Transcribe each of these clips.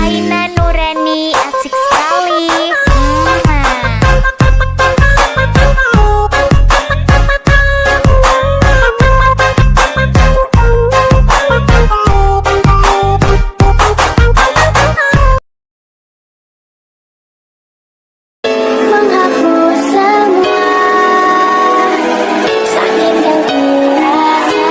Aina Nurani asik sekali. Menghapus semua sakit yang kurasa.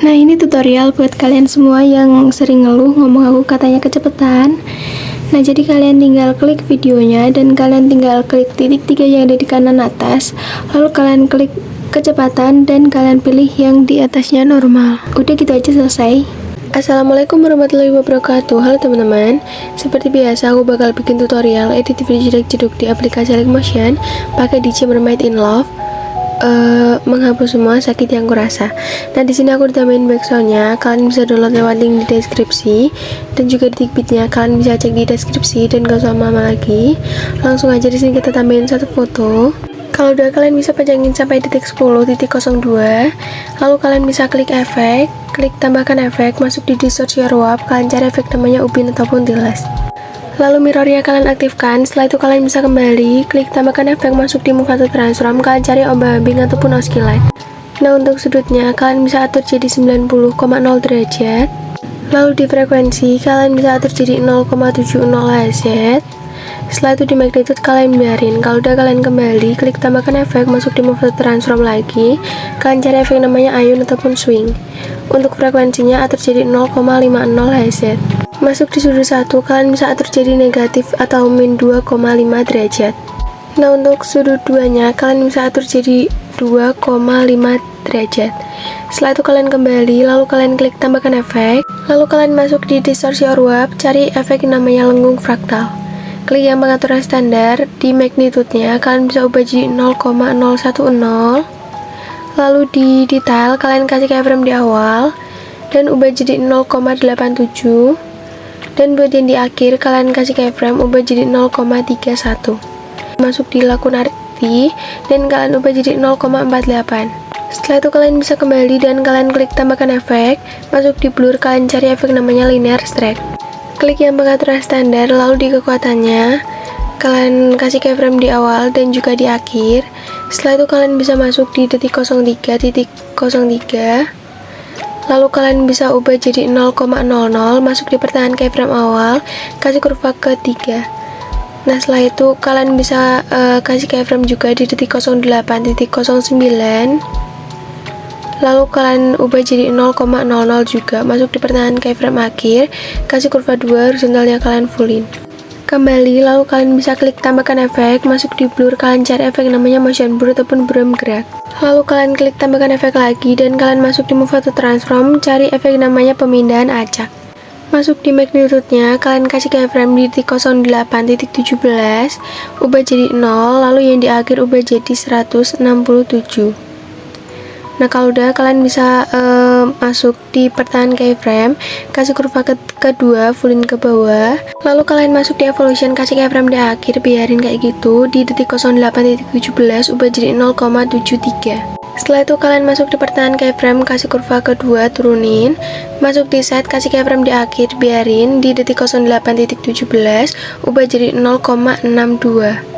Nah, ini tutorial buat kalian semua yang sering ngeluh ngomong aku katanya kecepatan. Nah, jadi kalian tinggal klik videonya dan kalian tinggal klik titik 3 yang ada di kanan atas. Lalu kalian klik kecepatan dan kalian pilih yang di atasnya normal. Udah gitu aja, selesai. Assalamualaikum warahmatullahi wabarakatuh. Halo teman-teman. Seperti biasa aku bakal bikin tutorial edit video jeduk-jeduk di aplikasi Motion pakai DJ Mermaid in Love. Menghapus semua sakit yang kurasa. Nah, di sini aku ditambahin backsoundnya. Kalian bisa download lewat link di deskripsi dan juga di beatnya kalian bisa cek di deskripsi. Dan gak usah lama lagi, langsung aja di sini kita tambahin satu foto. Kalau udah kalian bisa pajangin sampai detik 10.02. Lalu kalian bisa klik efek, klik tambahkan efek, masuk di distort your warp, kalian cari efek namanya Upin ataupun Tiles. Lalu mirrornya kalian aktifkan. Setelah itu kalian bisa kembali klik tambahkan efek, masuk di move atau transform, kalian cari ombak-ambing ataupun oscillate. Nah, untuk sudutnya kalian bisa atur jadi 90,0 derajat. Lalu di frekuensi kalian bisa atur jadi 0,70 Hz. Setelah itu di magnitude kalian biarin. Kalau udah kalian kembali klik tambahkan efek, masuk di move atau transform lagi, kalian cari efek namanya ayun ataupun swing. Untuk frekuensinya atur jadi 0,50 Hz. Masuk di sudut 1, kalian bisa atur jadi negatif atau min 2,5 derajat. Nah, untuk sudut 2 nya kalian bisa atur jadi 2,5 derajat. Setelah itu kalian kembali, lalu kalian klik tambahkan efek, lalu kalian masuk di distort your warp, cari efek namanya lengkung fraktal. Klik yang pengaturan standar. Di magnitude-nya kalian bisa ubah jadi 0,010. Lalu di detail kalian kasih keyframe di awal dan ubah jadi 0,87. Dan buat yang di akhir kalian kasih keyframe ubah jadi 0,31. Masuk di lakun arti dan kalian ubah jadi 0,48. Setelah itu kalian bisa kembali dan kalian klik tambahkan efek, masuk di blur, kalian cari efek namanya linear strike. Klik yang pengaturan standar, lalu di kekuatannya kalian kasih keyframe di awal dan juga di akhir. Setelah itu kalian bisa masuk di detik 03.03. Lalu kalian bisa ubah jadi 0,00, masuk di pertengahan keyframe awal, kasih kurva ke 3. Nah, setelah itu kalian bisa kasih keyframe juga di detik 08.09. Lalu kalian ubah jadi 0,00 juga, masuk di pertengahan keyframe akhir, kasih kurva 2, horizontalnya kalian fullin. Kembali, lalu kalian bisa klik tambahkan efek, masuk di blur, kalian cari efek namanya motion blur ataupun buram gerak. Lalu kalian klik tambahkan efek lagi dan kalian masuk di move atau transform, cari efek namanya pemindahan acak. Masuk di magnitude-nya, kalian kasih keyframe di titik 08.17, ubah jadi 0, lalu yang di akhir ubah jadi 167. Nah, kalau udah kalian bisa masuk di pertahanan keyframe, kasih kurva kedua, fullin ke bawah. Lalu kalian masuk di evolution, kasih keyframe di akhir, biarin kayak gitu. Di detik 08.17 ubah jadi 0,73. Setelah itu kalian masuk di pertahanan keyframe, kasih kurva kedua, turunin. Masuk di set, kasih keyframe di akhir, biarin. Di detik 08.17 ubah jadi 0,62.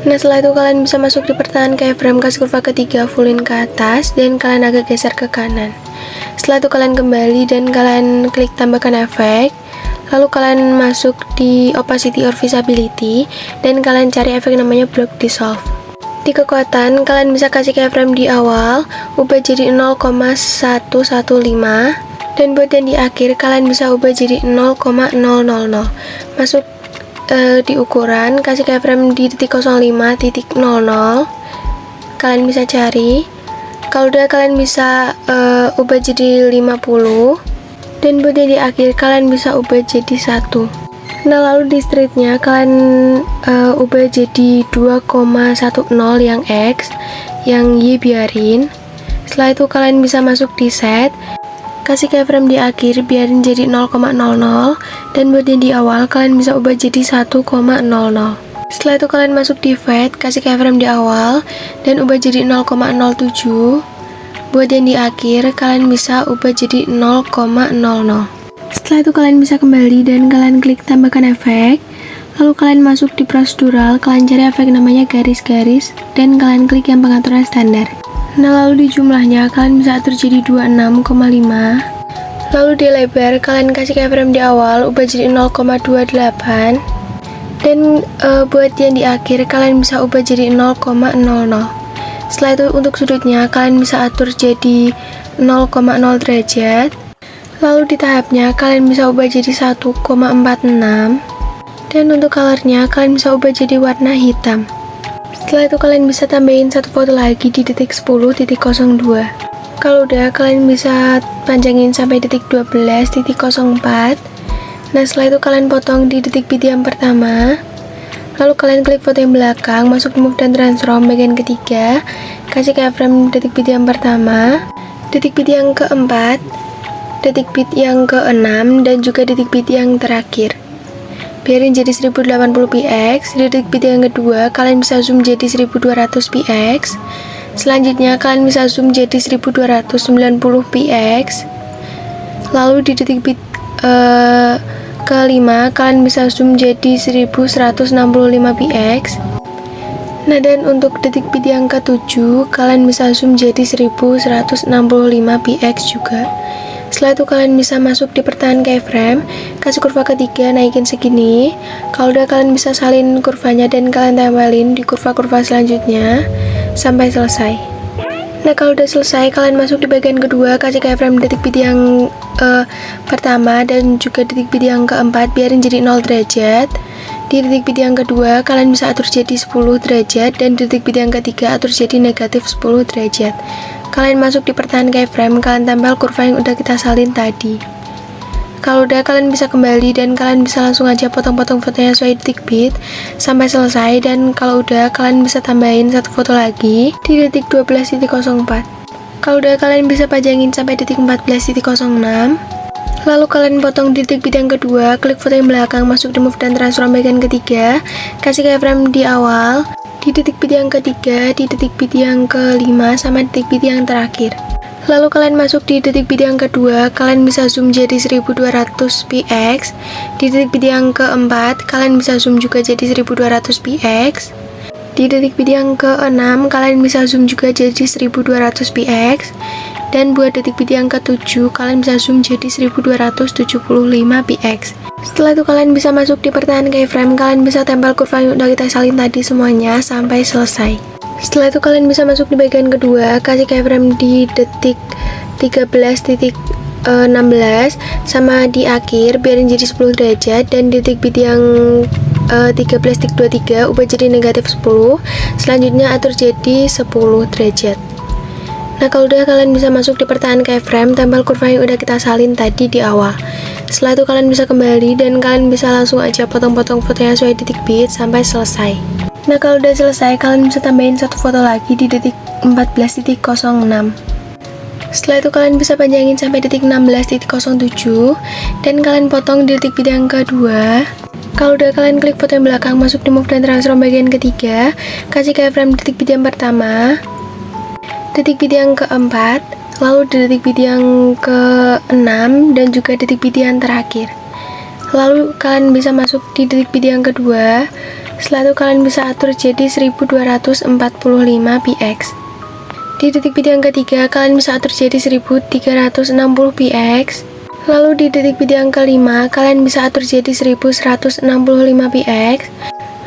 Nah, setelah itu kalian bisa masuk di pertahanan keyframe, kasih kurva ketiga, fullin ke atas dan kalian agak geser ke kanan. Setelah itu kalian kembali dan kalian klik tambahkan efek, lalu kalian masuk di opacity or visibility dan kalian cari efek namanya block dissolve. Di kekuatan kalian bisa kasih keyframe di awal, ubah jadi 0,115, dan buat yang di akhir kalian bisa ubah jadi 0,000. Masuk di ukuran, kasih keyframe di detik 05.00, kalian bisa cari. Kalau udah kalian bisa ubah jadi 50, dan buat yang di akhir kalian bisa ubah jadi 1. Nah, lalu di streetnya kalian ubah jadi 2,10 yang X, yang Y biarin. Setelah itu kalian bisa masuk di set kasih keyframe di akhir, biarin jadi 0,00, dan buat yang di awal kalian bisa ubah jadi 1,00. Setelah itu kalian masuk divide, kasih keyframe di awal dan ubah jadi 0,07. Buat yang di akhir kalian bisa ubah jadi 0,00. Setelah itu kalian bisa kembali dan kalian klik tambahkan efek. Lalu kalian masuk di prosedural, kalian cari efek namanya garis-garis dan kalian klik yang pengaturan standar. Nah, lalu di jumlahnya kalian bisa atur jadi 26,5. Lalu di lebar kalian kasih keyframe di awal, ubah jadi 0,28. Dan buat yang di akhir kalian bisa ubah jadi 0,00. Setelah itu untuk sudutnya kalian bisa atur jadi 0,0 derajat. Lalu di tahapnya kalian bisa ubah jadi 1,46. Dan untuk colornya kalian bisa ubah jadi warna hitam. Setelah itu kalian bisa tambahin satu foto lagi di detik 10.02. Kalau udah kalian bisa panjangin sampai detik 12.04. Nah, setelah itu kalian potong di detik bit yang pertama. Lalu kalian klik foto yang belakang, masuk di move dan transform bagian ketiga, kasih keyframe detik bit yang pertama, detik bit yang keempat, detik bit yang keenam, dan juga detik bit yang terakhir. Biarin jadi 1080 px. Di detik bit yang kedua kalian bisa zoom jadi 1200 px. Selanjutnya kalian bisa zoom jadi 1290 px. Lalu di detik bit kelima kalian bisa zoom jadi 1165 px. Nah, dan untuk detik bit yang ketujuh kalian bisa zoom jadi 1165 px juga. Setelah itu kalian bisa masuk di pertahan keyframe, kasih kurva ketiga, naikin segini. Kalau udah kalian bisa salin kurvanya dan kalian tempelin di kurva-kurva selanjutnya sampai selesai. Nah, kalau udah selesai kalian masuk di bagian kedua, kasih keyframe detik bit yang pertama dan juga detik bit yang keempat, biarin jadi 0 derajat. Di detik bit yang kedua kalian bisa atur jadi 10 derajat dan detik bit yang ketiga atur jadi negatif 10 derajat. Kalian masuk di pertahan keyframe, kalian tempel kurva yang udah kita salin tadi. Kalau udah kalian bisa kembali dan kalian bisa langsung aja potong-potong fotonya sesuai detik bit sampai selesai. Dan kalau udah kalian bisa tambahin satu foto lagi di detik 12.04. Kalau udah kalian bisa pajangin sampai detik 14.06. Lalu kalian potong di detik bit yang kedua, klik foto yang belakang, masuk di move dan transform bagian ketiga, kasih keyframe di awal, di detik bit yang ketiga, di detik bit yang kelima, sama detik bit yang terakhir. Lalu kalian masuk di detik bit yang kedua, kalian bisa zoom jadi 1200 px. Di detik bit yang keempat kalian bisa zoom juga jadi 1200 px. Di detik bit yang keenam kalian bisa zoom juga jadi 1200 px. Dan buat detik bit yang ketujuh kalian bisa zoom jadi 1275 px. Setelah itu kalian bisa masuk di pertahan keyframe, kalian bisa tempel kurva yang udah kita salin tadi semuanya sampai selesai. Setelah itu kalian bisa masuk di bagian kedua, kasih keyframe di detik 13.16 sama di akhir, biarin jadi 10 derajat. Dan di detik bit yang 13.23 ubah jadi negatif 10. Selanjutnya atur jadi 10 derajat. Nah, kalau udah kalian bisa masuk di pertahan keyframe, tempel kurva yang udah kita salin tadi di awal. Setelah itu kalian bisa kembali dan kalian bisa langsung aja potong-potong fotonya sesuai detik bit sampai selesai. Nah, kalau udah selesai kalian bisa tambahin satu foto lagi di detik 14.06. Setelah itu kalian bisa panjangin sampai detik 16.07 dan kalian potong di detik bit yang kedua. Kalau udah kalian klik foto yang belakang, masuk di move dan transform bagian ketiga, kasih keyframe detik bit yang pertama, detik bit yang keempat, lalu di detik bit yang ke-6 dan juga detik bit yang terakhir. Lalu kalian bisa masuk di detik bit yang kedua. Setelah itu kalian bisa atur jadi 1245 px. Di detik bit yang ketiga kalian bisa atur jadi 1360 px. Lalu di detik bit yang kelima kalian bisa atur jadi 1165 px.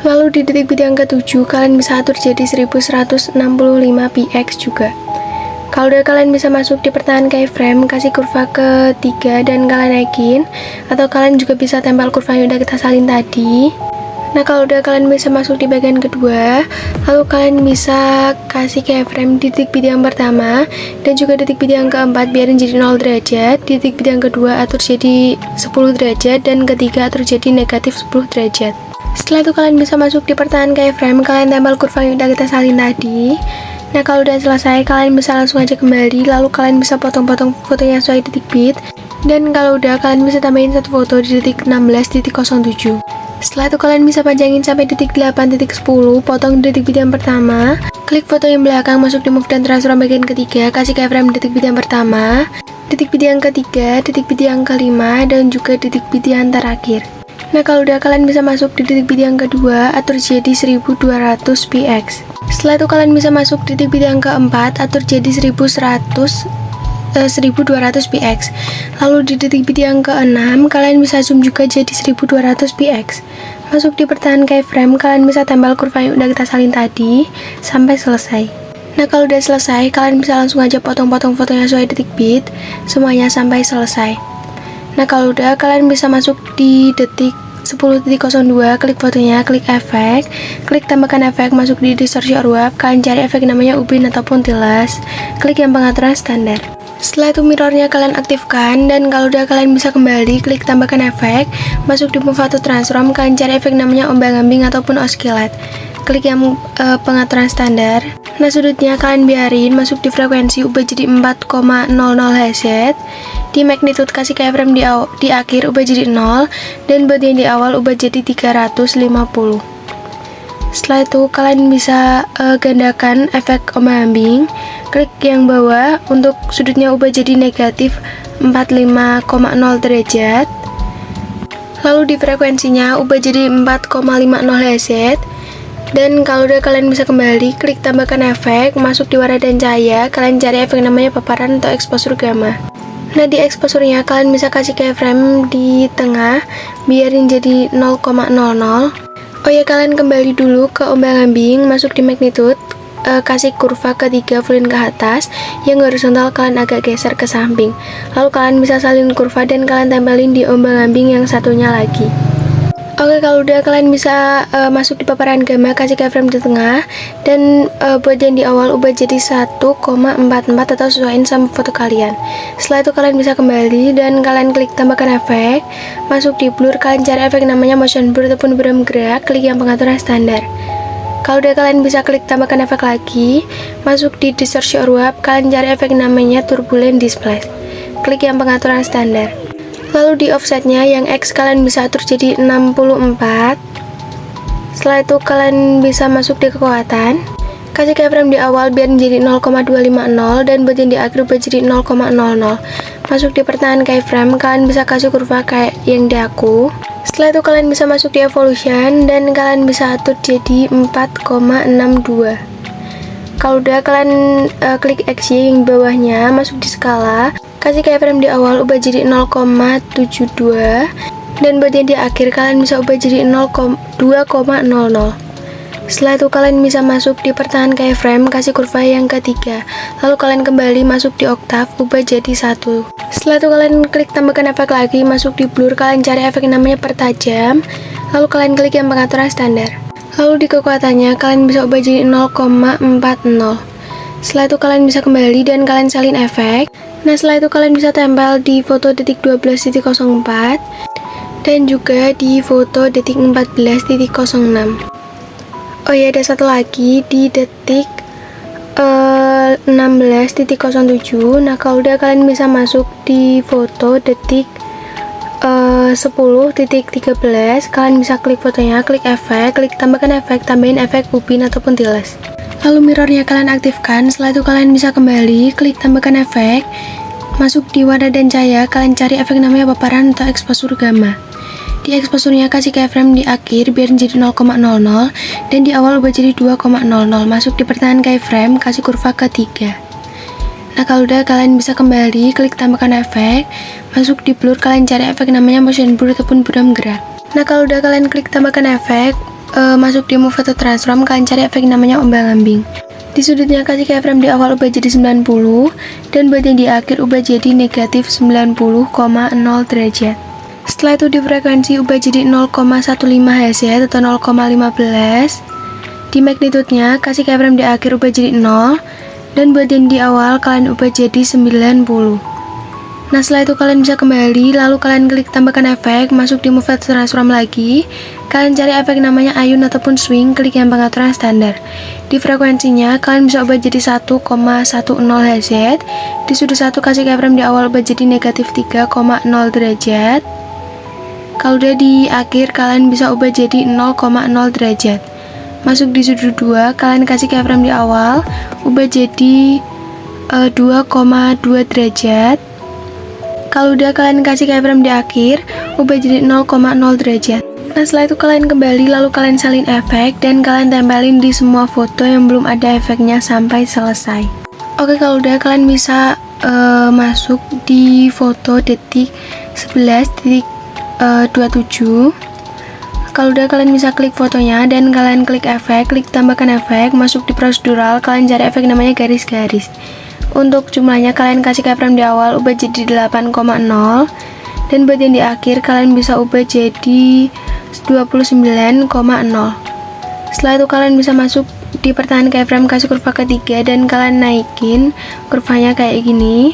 Lalu di detik bit yang ketujuh kalian bisa atur jadi 1165 px juga. Kalau udah kalian bisa masuk di pertahan keyframe, kasih kurva ketiga dan kalian naikin, atau kalian juga bisa tempel kurva yang udah kita salin tadi. Nah, kalau udah kalian bisa masuk di bagian kedua, lalu kalian bisa kasih keyframe di detik bit yang pertama dan juga detik bit yang keempat, biarin jadi 0 derajat. Di detik bit yang kedua atur jadi 10 derajat dan ketiga atur jadi negatif 10 derajat. Setelah itu kalian bisa masuk di pertahan keyframe, kalian tempel kurva yang udah kita salin tadi. Nah, kalau udah selesai, kalian bisa langsung aja kembali, lalu kalian bisa potong-potong fotonya sesuai detik bit. Dan kalau udah, kalian bisa tambahin satu foto di detik 16.07. Setelah itu kalian bisa panjangin sampai detik 8.10, potong di detik bit yang pertama. Klik foto yang belakang, masuk di move dan transform bagian ketiga, kasih keyframe detik bit yang pertama, detik bit yang ketiga, detik bit yang kelima, dan juga detik bit yang terakhir. Nah, kalau udah, kalian bisa masuk di detik bit yang kedua, atur jadi 1200 px. Setelah itu kalian bisa masuk di detik bit yang keempat, atur jadi 1200 px. Lalu di detik bit yang keenam, kalian bisa zoom juga jadi 1200 px. Masuk di pertahanan keyframe, kalian bisa tempel kurva yang udah kita salin tadi sampai selesai. Nah, kalau udah selesai, kalian bisa langsung aja potong-potong fotonya sesuai detik bit, semuanya sampai selesai. Nah, kalau udah, kalian bisa masuk di detik 10.02, klik fotonya, klik efek, klik tambahkan efek, masuk di distorsi or warp, kalian cari efek namanya ubin ataupun tiles, klik yang pengaturan standar. Setelah itu mirrornya kalian aktifkan, dan kalau udah, kalian bisa kembali, klik tambahkan efek, masuk di move atau transform, kalian cari efek namanya ombang-ambing ataupun oscillate, klik yang pengaturan standar. Nah, sudutnya kalian biarin, masuk di frekuensi, ubah jadi 4,00 Hz. Di magnitude kasih keyframe di akhir, ubah jadi 0, dan buat yang di awal ubah jadi 350. Setelah itu kalian bisa gandakan efek ombang-ambing, klik yang bawah, untuk sudutnya ubah jadi negatif 45,0 derajat. Lalu di frekuensinya ubah jadi 4,50 Hz. Dan kalau udah, kalian bisa kembali, klik tambahkan efek, masuk di warna dan cahaya, kalian cari efek namanya paparan atau exposure gamma. Nah, di exposure-nya kalian bisa kasih keyframe di tengah, biarin jadi 0,00. Oh ya, kalian kembali dulu ke ombang-ambing, masuk di magnitude, kasih kurva ketiga fullin ke atas, yang horizontal kalian agak geser ke samping. Lalu kalian bisa salin kurva dan kalian tempelin di ombang-ambing yang satunya lagi. Oke, kalau udah, kalian bisa masuk di paparan gamma, kasih keyframe di tengah, dan buat yang di awal ubah jadi 1,44 atau sesuaiin sama foto kalian. Setelah itu kalian bisa kembali dan kalian klik tambahkan efek, masuk di blur, kalian cari efek namanya motion blur ataupun buram gerak, klik yang pengaturan standar. Kalau udah, kalian bisa klik tambahkan efek lagi, masuk di distorsi or warp, kalian cari efek namanya turbulent displace, klik yang pengaturan standar. Lalu di offsetnya yang X kalian bisa atur jadi 64. Setelah itu kalian bisa masuk di kekuatan, kasih keyframe di awal biar jadi 0,250, dan buat yang di akhir ubah jadi 0,00. Masuk di pertahanan keyframe, kalian bisa kasih kurva kayak yang di aku. Setelah itu kalian bisa masuk di evolution, dan kalian bisa atur jadi 4,62. Kalau udah, kalian klik XY yang bawahnya, masuk di skala, kasih keyframe di awal ubah jadi 0,72, dan buat yang di akhir kalian bisa ubah jadi 2,00. Setelah itu kalian bisa masuk di pertahanan keyframe, kasih kurva yang ketiga, lalu kalian kembali masuk di octave, ubah jadi 1. Setelah itu kalian klik tambahkan efek lagi, masuk di blur, kalian cari efek namanya pertajam, lalu kalian klik yang pengaturan standar. Lalu di kekuatannya kalian bisa ubah jadi 0,40. Setelah itu kalian bisa kembali dan kalian salin efek. Nah, setelah itu kalian bisa tempel di foto detik 12.04 dan juga di foto detik 14.06. Oh ya, ada satu lagi di detik 16.07. Nah, kalau udah, kalian bisa masuk di foto detik 10.13. Kalian bisa klik fotonya, klik efek, klik tambahkan efek, tambahin efek ubin ataupun tiles. Lalu mirrornya kalian aktifkan. Setelah itu kalian bisa kembali, klik tambahkan efek, masuk di warna dan cahaya, kalian cari efek namanya paparan atau exposure gamma. Di exposure-nya kasih keyframe di akhir biar jadi 0,00, dan di awal ubah jadi 2,00. Masuk di pertahanan keyframe, kasih kurva ketiga. Nah, kalau udah, kalian bisa kembali, klik tambahkan efek, masuk di blur, kalian cari efek namanya motion blur ataupun buram gerak. Nah, kalau udah, kalian klik tambahkan efek, masuk di move atau transform, kalian cari efek namanya ombang-ambing. Di sudutnya kasih keyframe di awal ubah jadi 90, dan buat yang di akhir ubah jadi negatif 90,0 derajat. Setelah itu di frekuensi ubah jadi 0,15 Hz atau 0,15. Di magnitude-nya kasih keyframe di akhir ubah jadi 0, dan buat yang di awal kalian ubah jadi 90. Nah, setelah itu kalian bisa kembali, lalu kalian klik tambahkan efek, masuk di move atau transform lagi, kalian cari efek namanya ayun ataupun swing, klik yang pengaturan standar. Di frekuensinya, kalian bisa ubah jadi 1,10 Hz. Di sudut 1 kasih keyframe di awal ubah jadi negatif 3,0 derajat. Kalau udah di akhir, kalian bisa ubah jadi 0,0 derajat. Masuk di sudut 2, kalian kasih keyframe di awal, ubah jadi 2,2 derajat. Kalau udah kalian kasih keyframe di akhir, ubah jadi 0,0 derajat. Nah, setelah itu kalian kembali, lalu kalian salin efek dan kalian tempelin di semua foto yang belum ada efeknya sampai selesai. Oke, kalau udah kalian bisa masuk di foto detik 11.27. Kalau udah kalian bisa klik fotonya dan kalian klik efek, klik tambahkan efek, masuk di prosedural, kalian cari efek namanya garis-garis. Untuk jumlahnya kalian kasih keyframe di awal, ubah jadi 8,0, dan buat yang di akhir kalian bisa ubah jadi 29,0. Setelah itu kalian bisa masuk di pertahanan keyframe, kasih kurva ketiga dan kalian naikin kurvanya kayak gini.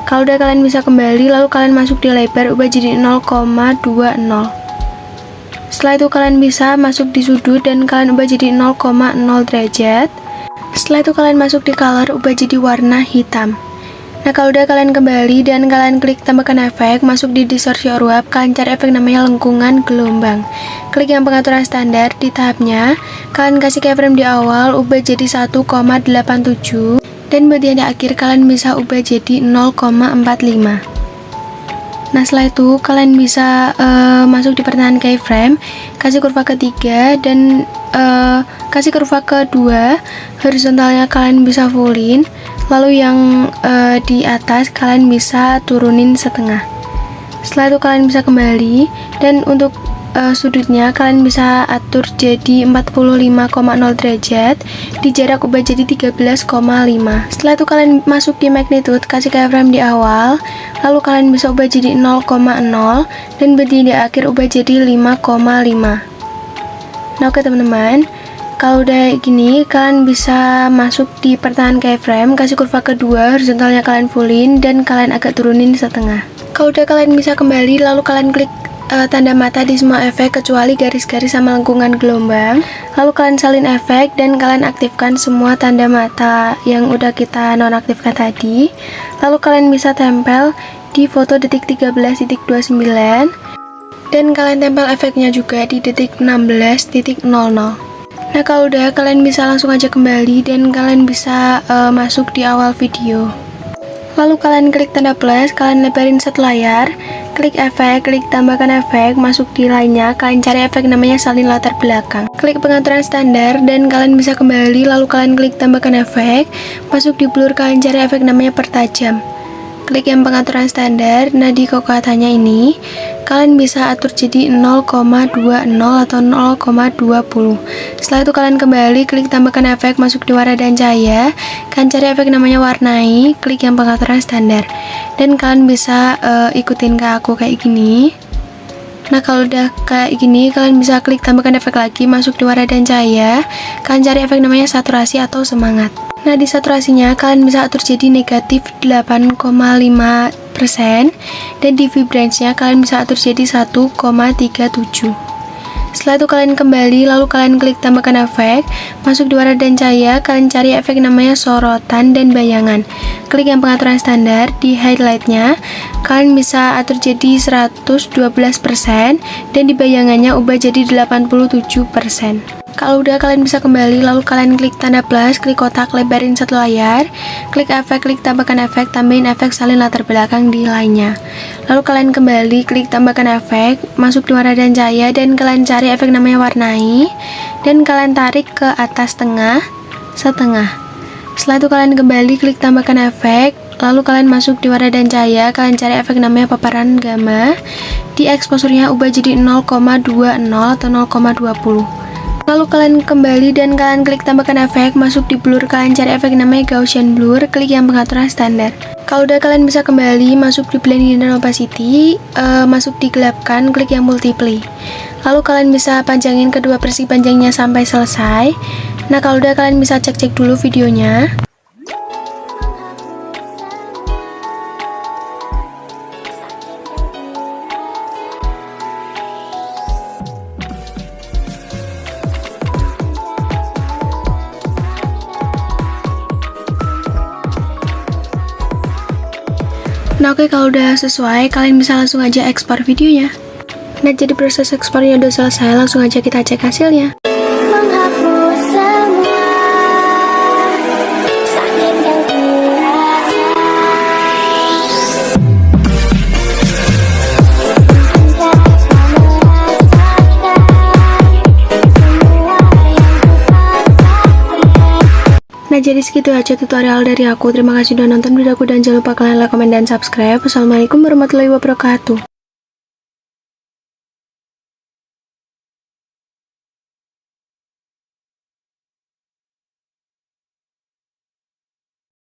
Kalau udah kalian bisa kembali, lalu kalian masuk di lebar, ubah jadi 0,20. Setelah itu kalian bisa masuk di sudut dan kalian ubah jadi 0,0 derajat. Setelah itu kalian masuk di color, ubah jadi warna hitam. Nah, kalau udah kalian kembali dan kalian klik tambahkan efek, masuk di distorsi or warp, kalian cari efek namanya lengkungan gelombang. Klik yang pengaturan standar, di tahapnya kalian kasih keyframe di awal, ubah jadi 1,87, dan buat yang di akhir kalian bisa ubah jadi 0,45. Nah, setelah itu kalian bisa masuk di pertahanan keyframe, kasih kurva ketiga dan kasih kurva kedua, horizontalnya kalian bisa fullin. Lalu yang di atas kalian bisa turunin setengah. Setelah itu kalian bisa kembali dan untuk sudutnya kalian bisa atur jadi 45,0 derajat, di jarak ubah jadi 13,5. Setelah itu kalian masuk di magnitude, kasih keyframe di awal, lalu kalian bisa ubah jadi 0,0 dan berdiri di akhir ubah jadi 5,5. Nah, oke teman-teman, kalau udah gini, kalian bisa masuk di pertahanan keyframe, kasih kurva kedua, horizontalnya kalian fullin dan kalian agak turunin setengah. Kalau udah kalian bisa kembali, lalu kalian klik tanda mata di semua efek kecuali garis-garis sama lengkungan gelombang. Lalu kalian salin efek dan kalian aktifkan semua tanda mata yang udah kita nonaktifkan tadi. Lalu kalian bisa tempel di foto detik 13.29 dan kalian tempel efeknya juga di detik 16.00. Nah, kalau udah kalian bisa langsung aja kembali dan kalian bisa masuk di awal video. Lalu kalian klik tanda plus, kalian lebarin set layar, klik efek, klik tambahkan efek, masuk di lainnya, kalian cari efek namanya salin latar belakang. Klik pengaturan standar dan kalian bisa kembali, lalu kalian klik tambahkan efek, masuk di blur, kalian cari efek namanya pertajam. Klik yang pengaturan standar. Nah, di kekuatannya ini kalian bisa atur jadi 0,20 atau 0,20. Setelah itu kalian kembali, klik tambahkan efek, masuk di warna dan cahaya, kalian cari efek namanya warnai, klik yang pengaturan standar dan kalian bisa ikutin ke aku kayak gini. Nah, kalau udah kayak gini, kalian bisa klik tambahkan efek lagi, masuk di warna dan cahaya, kalian cari efek namanya saturasi atau semangat. Nah, di saturasinya kalian bisa atur jadi negatif 8,5% dan di vibrance-nya kalian bisa atur jadi 1,37. Setelah itu kalian kembali, lalu kalian klik tambahkan efek, masuk di warna dan cahaya, kalian cari efek namanya sorotan dan bayangan. Klik yang pengaturan standar, di highlight-nya kalian bisa atur jadi 112% dan di bayangannya ubah jadi 87%. Kalau udah kalian bisa kembali, lalu kalian klik tanda plus, klik kotak, lebarin satu layar, klik efek, klik tambahkan efek, tambahin efek salin latar belakang di lainnya. Lalu kalian kembali, klik tambahkan efek, masuk di warna dan cahaya dan kalian cari efek namanya warnai dan kalian tarik ke atas tengah setengah. Setelah itu kalian kembali, klik tambahkan efek, lalu kalian masuk di warna dan cahaya, kalian cari efek namanya paparan gamma. Di exposure-nya ubah jadi 0,20 atau 0,20. Lalu kalian kembali dan kalian klik tambahkan efek, masuk di blur, kalian cari efek namanya Gaussian blur, klik yang pengaturan standar. Kalau udah kalian bisa kembali, masuk di blending dan opacity, masuk di gelapkan, klik yang multiply. Lalu kalian bisa panjangin kedua versi panjangnya sampai selesai. Nah, kalau udah kalian bisa cek-cek dulu videonya. Nah oke, kalau udah sesuai, kalian bisa langsung aja ekspor videonya. Nah jadi proses ekspornya udah selesai, langsung aja kita cek hasilnya. Menghapus semua sakit yang kurasa. Hingga kau merasakan semua yang kupasakan. Nah jadi segitu aja tutorial dari aku. Terima kasih udah nonton videoku dan jangan lupa kalian like, komen, dan subscribe. Wassalamualaikum warahmatullahi wabarakatuh.